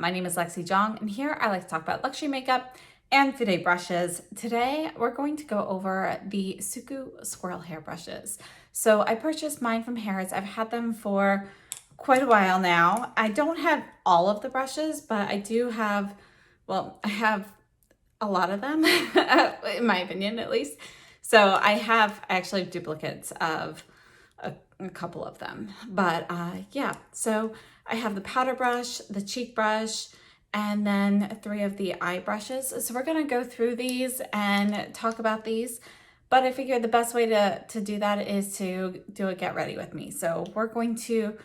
my name is Lexi Jong, and here I like to talk about luxury makeup and Fude brushes. Today we're going to go over the SUQQU Squirrel hair brushes. So I purchased mine from Harrods. I've had them for quite a while now. I don't have all of the brushes, but I do have, well, I have a lot of them, in my opinion at least. So I have actually duplicates of a couple of them, but yeah, so I have the powder brush, the cheek brush, and then 3 of the eye brushes. So we're gonna go through these and talk about these, but I figured the best way to do that is to do a get ready with me. So we're going to,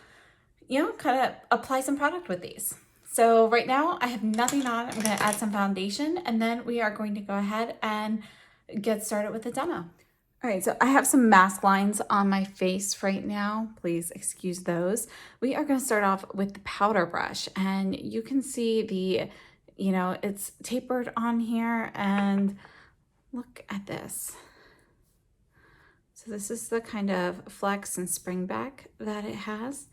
kind of apply some product with these. So right now I have nothing on. I'm gonna add some foundation, and then we are going to go ahead and get started with the demo. All right, so I have some mask lines on my face right now. Please excuse those. We are going to start off with the powder brush, and you can see the, it's tapered on here, and look at this. So this is the kind of flex and spring back that it has.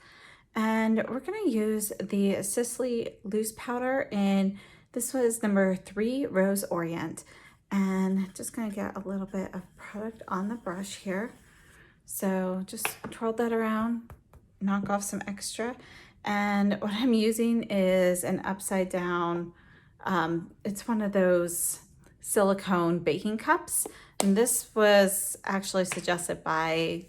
And we're going to use the Sisley loose powder, and this was number 3 Rose Orient. And just gonna get a little bit of product on the brush here. So just twirl that around, knock off some extra. And what I'm using is an upside down, it's one of those silicone baking cups. And this was actually suggested by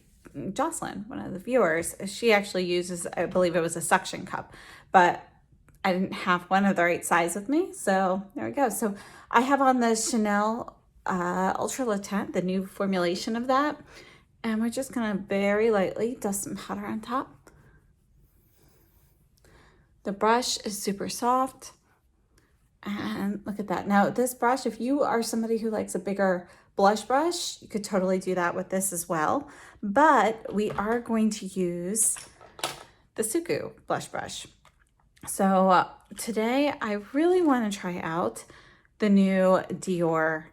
Jocelyn, one of the viewers. She actually uses, I believe it was a suction cup, but I didn't have one of the right size with me, so there we go. So I have on the Chanel Ultra Le Teint, the new formulation of that, and we're just gonna very lightly dust some powder on top. The brush is super soft, and look at that. Now this brush, if you are somebody who likes a bigger blush brush, you could totally do that with this as well, but we are going to use the SUQQU blush brush. So today I really want to try out the new Dior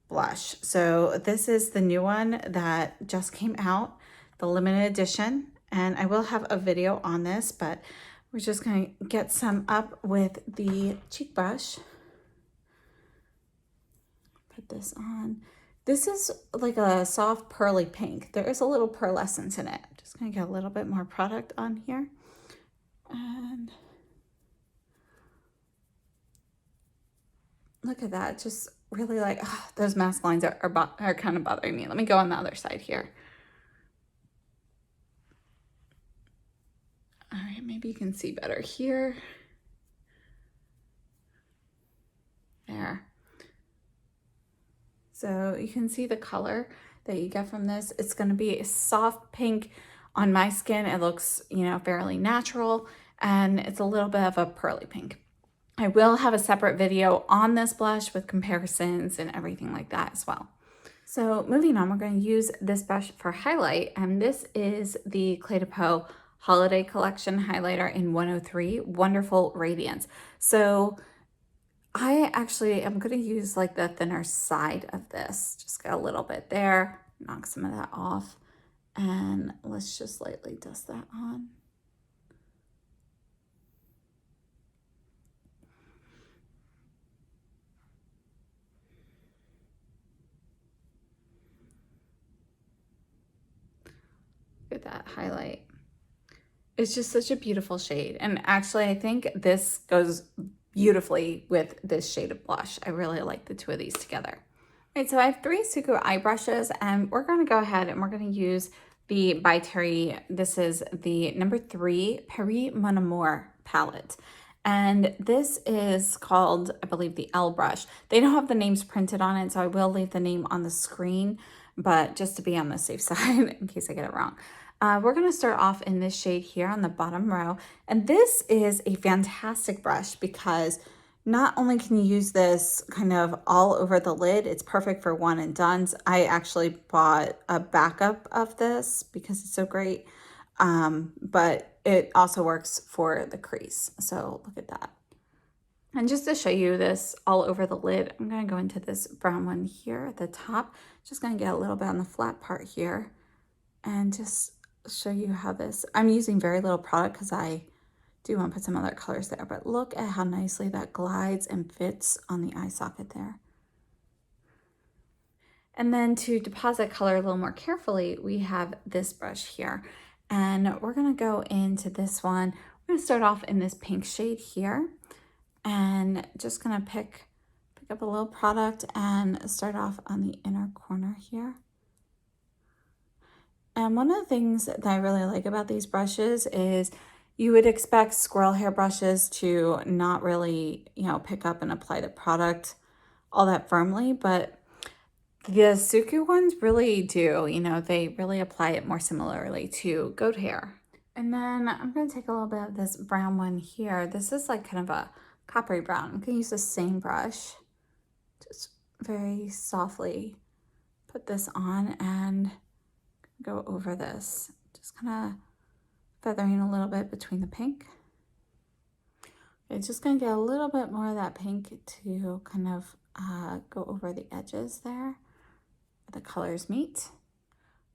blush. So this is the new one that just came out, the limited edition, and I will have a video on this, but we're just going to get some up with the cheek brush. Put this on. This is like a soft pearly pink. There is a little pearlescence in it. Just going to get a little bit more product on here. And look at that, just really like, those mask lines are kind of bothering me. Let me go on the other side here. All right, maybe you can see better here. There. So you can see the color that you get from this. It's gonna be a soft pink on my skin. It looks, fairly natural, and it's a little bit of a pearly pink. I will have a separate video on this blush with comparisons and everything like that as well. So moving on, we're going to use this brush for highlight, and this is the Cle de Peau Holiday Collection Highlighter in 103 Wonderful Radiance. So I actually am going to use like the thinner side of this. Just get a little bit there, knock some of that off, and let's just lightly dust that on. At that highlight. It's just such a beautiful shade, and actually I think this goes beautifully with this shade of blush. I really like the 2 of these together. All right, so I have 3 SUQQU eye brushes, and we're going to go ahead and we're going to use the by Terry. This is the number 3 Paris Mon Amour palette, and this is called, I believe, the L brush. They don't have the names printed on it, so I will leave the name on the screen, but just to be on the safe side in case I get it wrong. We're going to start off in this shade here on the bottom row. And this is a fantastic brush because not only can you use this kind of all over the lid, it's perfect for one and dones. I actually bought a backup of this because it's so great, but it also works for the crease. So look at that. And just to show you this all over the lid, I'm going to go into this brown one here at the top. Just going to get a little bit on the flat part here and just show you how this, I'm using very little product because I Do want to put some other colors there, but look at how nicely that glides and fits on the eye socket there. And then to deposit color a little more carefully, we have this brush here. And we're gonna go into this one. We're gonna start off in this pink shade here and just gonna pick up a little product and start off on the inner corner here. And one of the things that I really like about these brushes is you would expect squirrel hair brushes to not really, pick up and apply the product all that firmly, but the SUQQU ones really do, they really apply it more similarly to goat hair. And then I'm going to take a little bit of this brown one here. This is like kind of a coppery brown. I'm going to use the same brush, just very softly put this on and go over this. Just kind of feathering a little bit between the pink. Okay, just going to get a little bit more of that pink to kind of go over the edges there. The colors meet.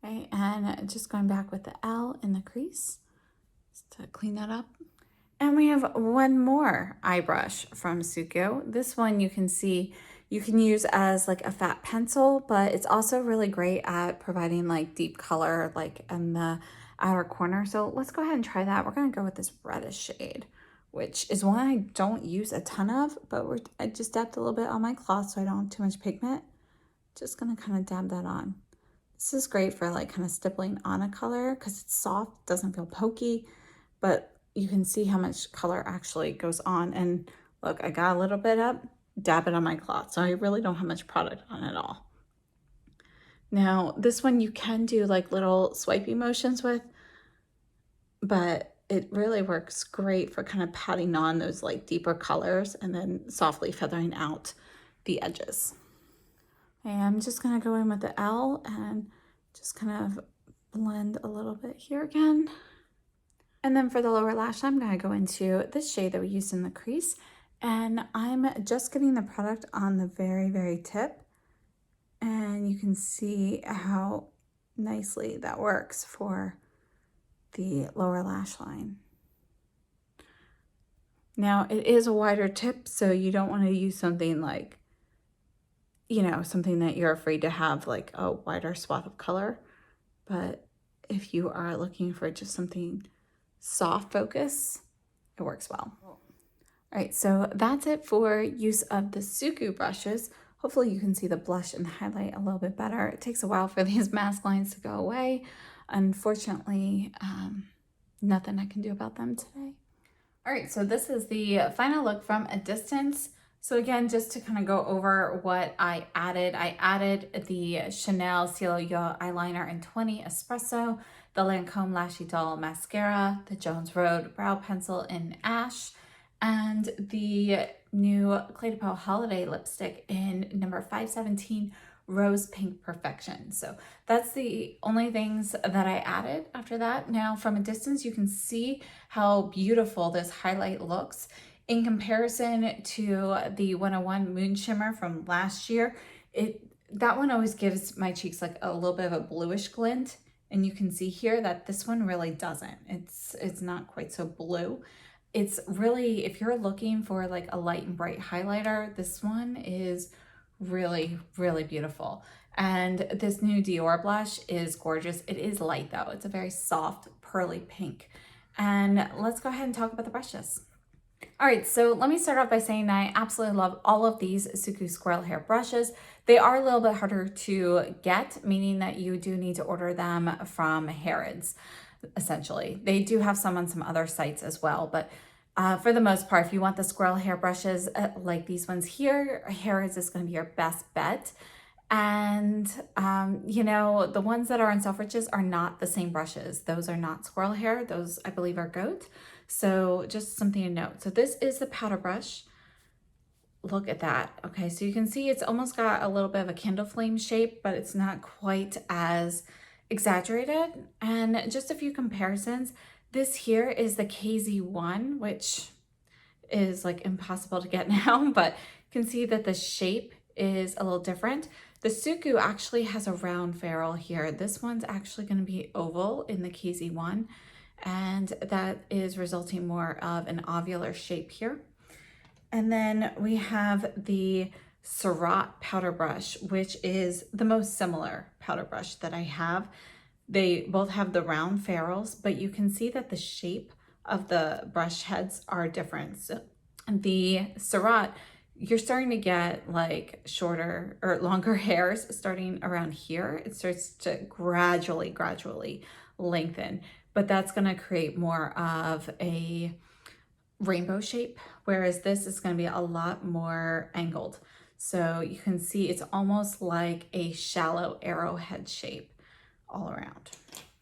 Okay, and just going back with the L in the crease just to clean that up. And we have one more eye brush from SUQQU. This one you can see you can use as like a fat pencil, but it's also really great at providing like deep color like in the outer corner. So let's go ahead and try that. We're going to go with this reddish shade, which is one I don't use a ton of, but I just dabbed a little bit on my cloth so I don't have too much pigment. Just gonna kind of dab that on. This is great for like kind of stippling on a color because it's soft, doesn't feel pokey, but you can see how much color actually goes on. And look, I got a little bit up, dab it on my cloth, so I really don't have much product on at all. Now, this one you can do like little swipey motions with, but it really works great for kind of patting on those like deeper colors and then softly feathering out the edges. And I'm just gonna go in with the L and just kind of blend a little bit here again. And then for the lower lash line, I'm gonna go into this shade that we used in the crease. And I'm just getting the product on the very, very tip. And you can see how nicely that works for the lower lash line. Now it is a wider tip, so you don't wanna use something like something that you're afraid to have like a wider swath of color. But if you are looking for just something soft focus, it works well. All right, so that's it for use of the SUQQU brushes. Hopefully you can see the blush and highlight a little bit better. It takes a while for these mask lines to go away. Unfortunately, nothing I can do about them today. All right, so this is the final look from a distance. So again, just to kind of go over what I added the Chanel Cielo Yo eyeliner in 20 Espresso, the Lancome Lashy Doll mascara, the Jones Road brow pencil in Ash, and the new Cle de Peau holiday lipstick in number 517 Rose Pink Perfection. So that's the only things that I added after that. Now from a distance, you can see how beautiful this highlight looks. In comparison to the 101 Moon Shimmer from last year, that one always gives my cheeks like a little bit of a bluish glint. And you can see here that this one really doesn't. It's not quite so blue. It's really, if you're looking for like a light and bright highlighter, this one is really, really beautiful. And this new Dior blush is gorgeous. It is light though. It's a very soft, pearly pink. And let's go ahead and talk about the brushes. All right, so let me start off by saying that I absolutely love all of these SUQQU Squirrel hair brushes. They are a little bit harder to get, meaning that you do need to order them from Harrods, essentially. They do have some on some other sites as well, but for the most part, if you want the squirrel hair brushes like these ones here, Harrods is going to be your best bet. And, the ones that are in Selfridges are not the same brushes. Those are not squirrel hair. Those, I believe, are goat. So just something to note. So this is the powder brush. Look at that. Okay, so you can see it's almost got a little bit of a candle flame shape, but it's not quite as exaggerated. And just a few comparisons. This here is the KZ1, which is like impossible to get now, but you can see that the shape is a little different. The SUQQU actually has a round ferrule here. This one's actually going to be oval in the KZ1. and that is resulting more of an ovular shape here. And then we have the Surratt powder brush, which is the most similar powder brush that I have. They both have the round ferrules, but you can see that the shape of the brush heads are different. So the Surratt, you're starting to get like shorter or longer hairs starting around here. It starts to gradually lengthen, but that's going to create more of a rainbow shape, whereas this is going to be a lot more angled. So you can see it's almost like a shallow arrowhead shape all around.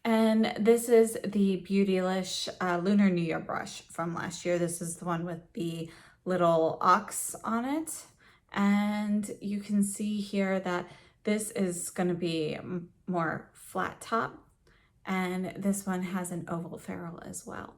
And this is the Beautylish Lunar New Year brush from last year. This is the one with the little ox on it. And you can see here that this is going to be more flat top. And this one has an oval ferrule as well.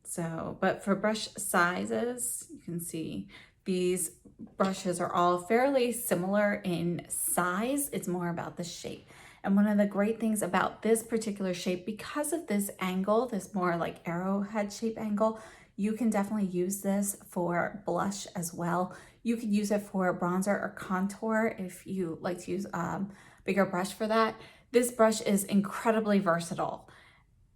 So, but for brush sizes, you can see these brushes are all fairly similar in size. It's more about the shape. And one of the great things about this particular shape, because of this angle, this more like arrowhead shape angle, you can definitely use this for blush as well. You could use it for bronzer or contour if you like to use a bigger brush for that. This brush is incredibly versatile.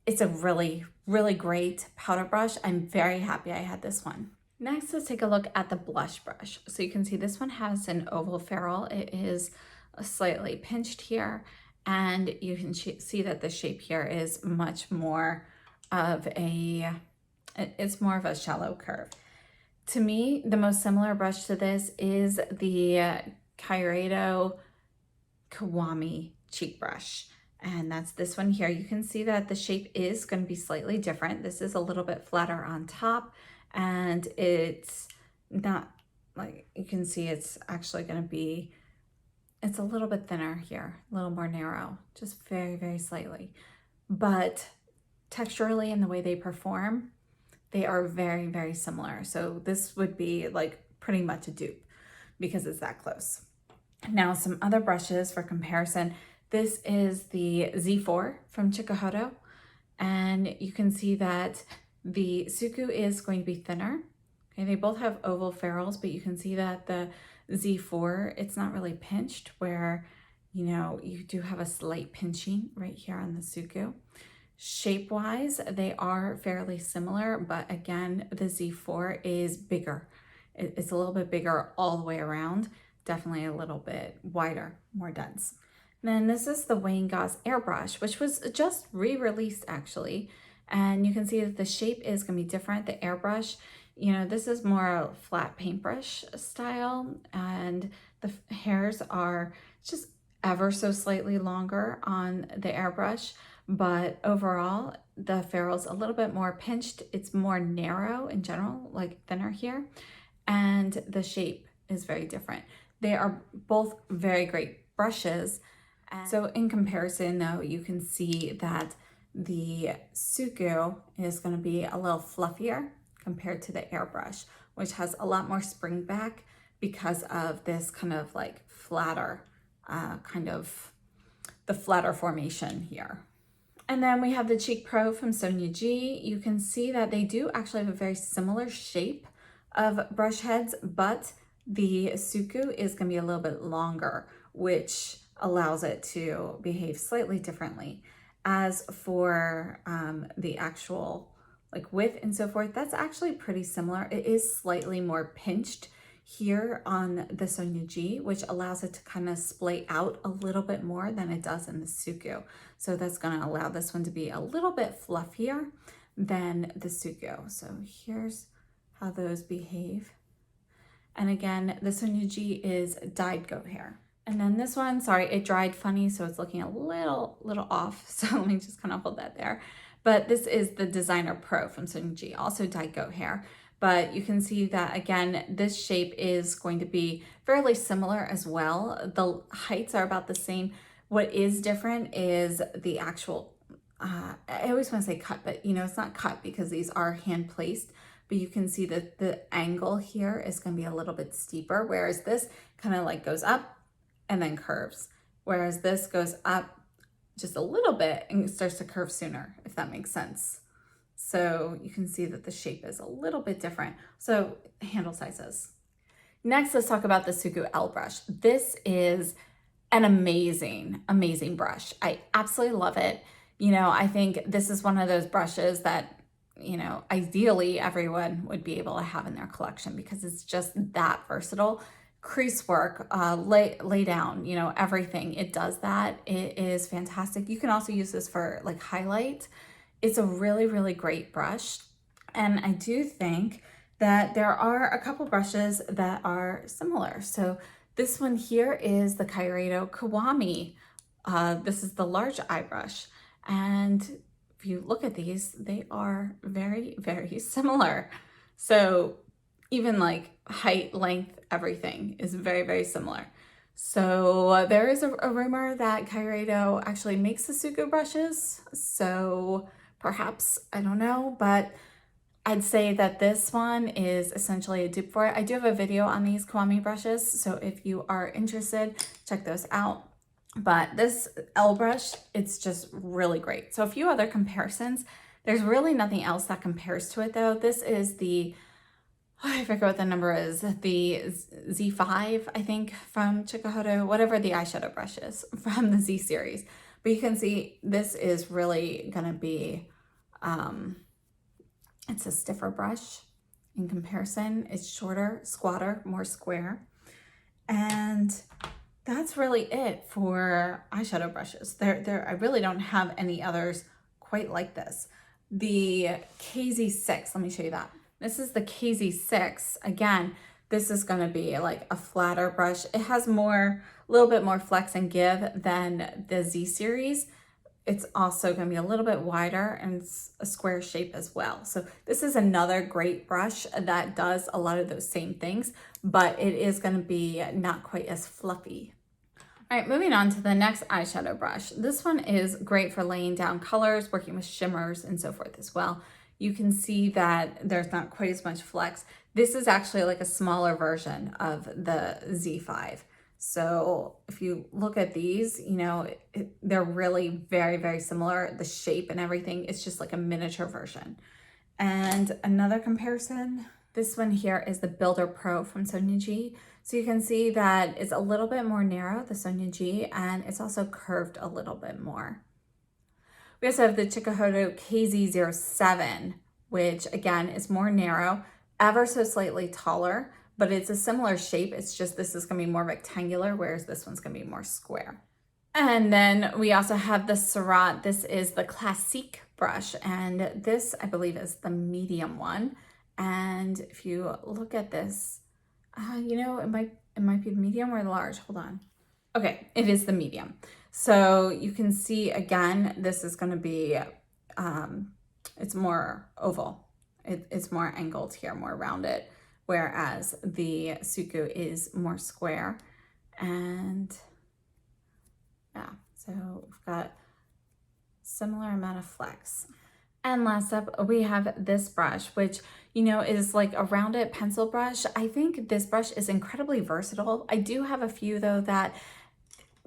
It's a really great powder brush. I'm very happy I had this one. Next, let's take a look at the blush brush. So you can see this one has an oval ferrule. It is slightly pinched here, and you can see that the shape here is much more of it's more of a shallow curve. To me, the most similar brush to this is the Kairedo Kiwami cheek brush. And that's this one here. You can see that the shape is going to be slightly different. This is a little bit flatter on top, and it's not like, you can see it's actually going to be, it's a little bit thinner here, a little more narrow, just very slightly. But texturally and the way they perform, they are very similar. So this would be like pretty much a dupe because it's that close. Now some other brushes for comparison. This is the Z4 from SUQQU, and you can see that the SUQQU is going to be thinner. Okay, they both have oval ferrules, but you can see that the Z4, it's not really pinched, where, you know, you do have a slight pinching right here on the SUQQU. Shape-wise, they are fairly similar, but again, the Z4 is bigger. It's a little bit bigger all the way around, definitely a little bit wider, more dense. Then this is the Wayne Gauze airbrush, which was just re-released actually. And you can see that the shape is going to be different. The airbrush, you know, this is more flat paintbrush style, and the hairs are just ever so slightly longer on the airbrush. But overall, the ferrule's a little bit more pinched. It's more narrow in general, like thinner here. And the shape is very different. They are both very great brushes. So in comparison though, you can see that the SUQQU is going to be a little fluffier compared to the airbrush, which has a lot more spring back because of this kind of like flatter, the flatter formation here. And then we have the Cheek Pro from Sonia G. You can see that they do actually have a very similar shape of brush heads, but the SUQQU is going to be a little bit longer, which allows it to behave slightly differently. As for the actual like width and so forth, that's actually pretty similar. It is slightly more pinched here on the Sonia G, which allows it to kind of splay out a little bit more than it does in the SUQQU. So that's going to allow this one to be a little bit fluffier than the SUQQU. So here's how those behave. And again, the Sonia G is dyed goat hair. And then this one, sorry, it dried funny, so it's looking a little off. So let me just kind of hold that there. But this is the Designer Pro from Sonia G, also dyed goat hair. But you can see that, again, this shape is going to be fairly similar as well. The heights are about the same. What is different is the actual, I always want to say cut, but you know, it's not cut because these are hand placed. But you can see that the angle here is going to be a little bit steeper, whereas this kind of like goes up and then curves, whereas this goes up just a little bit and starts to curve sooner, if that makes sense. So you can see that the shape is a little bit different. So handle sizes. Next, let's talk about the SUQQU L brush. This is an amazing, amazing brush. I absolutely love it. You know, I think this is one of those brushes that, you know, ideally everyone would be able to have in their collection because it's just that versatile. Crease work, lay down, you know, everything. It does that. It is fantastic. You can also use this for like highlight. It's a really, really great brush. And I do think that there are a couple brushes that are similar. So this one here is the Kairedo Kiwami. This is the large eye brush. And if you look at these, they are very, very similar. So even like height, length, everything is very, very similar. So there is a rumor that Kairedo actually makes the SUQQU brushes. So perhaps, I don't know, but I'd say that this one is essentially a dupe for it. I do have a video on these Kiwami brushes, so if you are interested, check those out. But this L brush, it's just really great. So a few other comparisons. There's really nothing else that compares to it though. This is the, I forget what the number is, the Z5, I think, from SUQQU, whatever the eyeshadow brush is from the Z series. But you can see this is really gonna be, it's a stiffer brush in comparison. It's shorter, squatter, more square. And that's really it for eyeshadow brushes. I really don't have any others quite like this. The KZ6, let me show you that. This is the KZ6. Again, this is gonna be like a flatter brush. It has a little bit more flex and give than the Z series. It's also going to be a little bit wider and it's a square shape as well. So this is another great brush that does a lot of those same things, but it is going to be not quite as fluffy. All right, moving on to the next eyeshadow brush. This one is great for laying down colors, working with shimmers and so forth as well. You can see that there's not quite as much flex. This is actually like a smaller version of the Z5. So if you look at these, you know, they're really very, very similar. The shape and everything, it's just like a miniature version. And another comparison, this one here is the Builder Pro from Sonia G. So you can see that it's a little bit more narrow, the Sonia G, and it's also curved a little bit more. We also have the SUQQU KZ07, which again is more narrow, ever so slightly taller, but it's a similar shape. It's just this is going to be more rectangular, whereas this one's going to be more square. And then we also have the Surratt. This is the Classique brush, and this I believe is the medium one. And if you look at this, you know, it might be the medium or the large. Hold on. Okay, it is the medium. So you can see again, this is going to be, it's more oval. It's more angled here, more rounded. Whereas the SUQQU is more square. And yeah, so we've got similar amount of flex. And last up, we have this brush, which, you know, is like a rounded pencil brush. I think this brush is incredibly versatile. I do have a few though that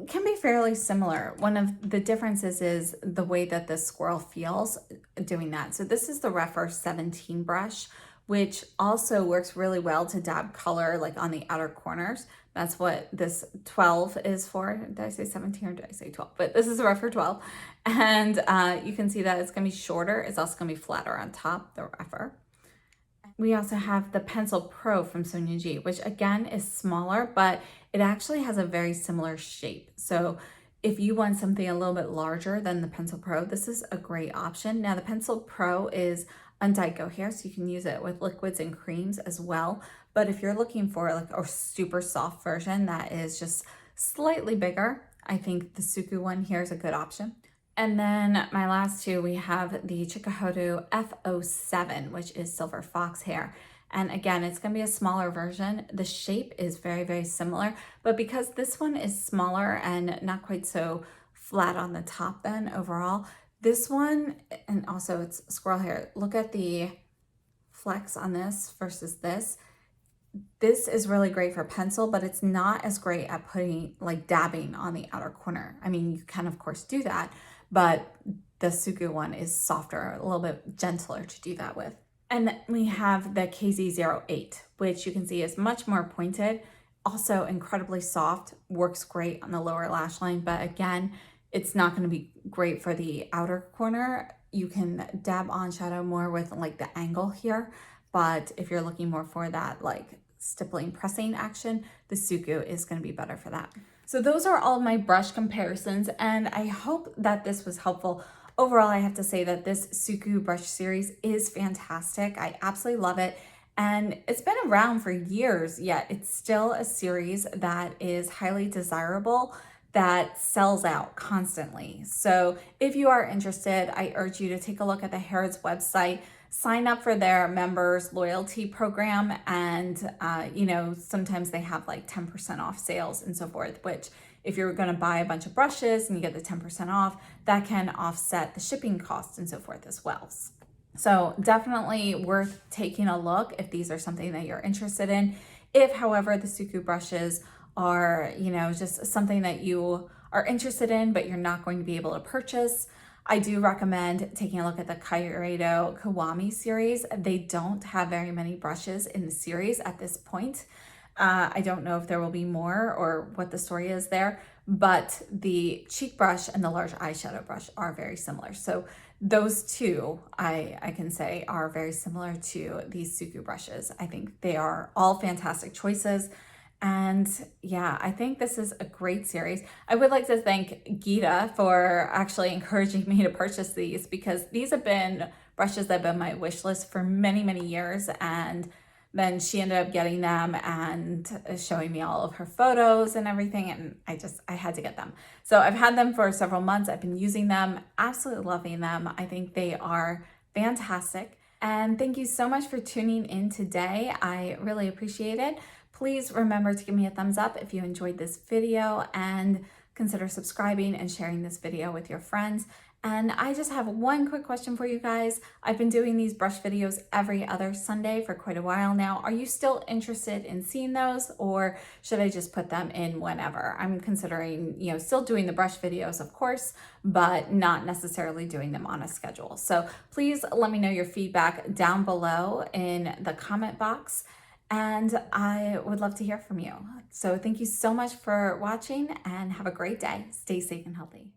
can be fairly similar. One of the differences is the way that the squirrel feels doing that. So this is the Refer 17 brush, which also works really well to dab color like on the outer corners. That's what this 12 is for. Did I say 17 or did I say 12? But this is a Refer 12. And you can see that it's gonna be shorter. It's also gonna be flatter on top, the Refer. We also have the Pencil Pro from Sonia G, which again is smaller, but it actually has a very similar shape. So if you want something a little bit larger than the Pencil Pro, this is a great option. Now the Pencil Pro is undyed go hair, so you can use it with liquids and creams as well. But if you're looking for like a super soft version that is just slightly bigger, I think the SUQQU one here is a good option. And then my last two, we have the SUQQU F07, which is Silver Fox hair. And again, it's gonna be a smaller version. The shape is very, very similar, but because this one is smaller and not quite so flat on the top then overall, this one, and also it's squirrel hair, look at the flex on this versus this. This is really great for pencil, but it's not as great at putting like dabbing on the outer corner. I mean, you can of course do that, but the SUQQU one is softer, a little bit gentler to do that with. And then we have the KZ08, which you can see is much more pointed, also incredibly soft, works great on the lower lash line, but again, it's not going to be great for the outer corner. You can dab on shadow more with like the angle here, but if you're looking more for that like stippling pressing action, the SUQQU is going to be better for that. So those are all my brush comparisons, and I hope that this was helpful. Overall, I have to say that this SUQQU brush series is fantastic. I absolutely love it. And it's been around for years, yet it's still a series that is highly desirable, that sells out constantly. So if you are interested, I urge you to take a look at the Harrods website, sign up for their members loyalty program, and you know, sometimes they have like 10% off sales and so forth, which if you're going to buy a bunch of brushes and you get the 10% off, that can offset the shipping costs and so forth as well. So definitely worth taking a look if these are something that you're interested in. If, however, the SUQQU brushes are, you know, just something that you are interested in, but you're not going to be able to purchase, I do recommend taking a look at the Kairedo Kiwami series. They don't have very many brushes in the series at this point. I don't know if there will be more or what the story is there, but the cheek brush and the large eyeshadow brush are very similar. So those two, I can say, are very similar to these SUQQU brushes. I think they are all fantastic choices. And yeah, I think this is a great series. I would like to thank Gita for actually encouraging me to purchase these, because these have been brushes that have been on my wish list for many, many years. And then she ended up getting them and showing me all of her photos and everything. And I had to get them. So I've had them for several months. I've been using them, absolutely loving them. I think they are fantastic. And thank you so much for tuning in today. I really appreciate it. Please remember to give me a thumbs up if you enjoyed this video, and consider subscribing and sharing this video with your friends. And I just have one quick question for you guys. I've been doing these brush videos every other Sunday for quite a while now. Are you still interested in seeing those, or should I just put them in whenever? I'm considering, you know, still doing the brush videos, of course, but not necessarily doing them on a schedule. So please let me know your feedback down below in the comment box, and I would love to hear from you. So thank you so much for watching, and have a great day. Stay safe and healthy.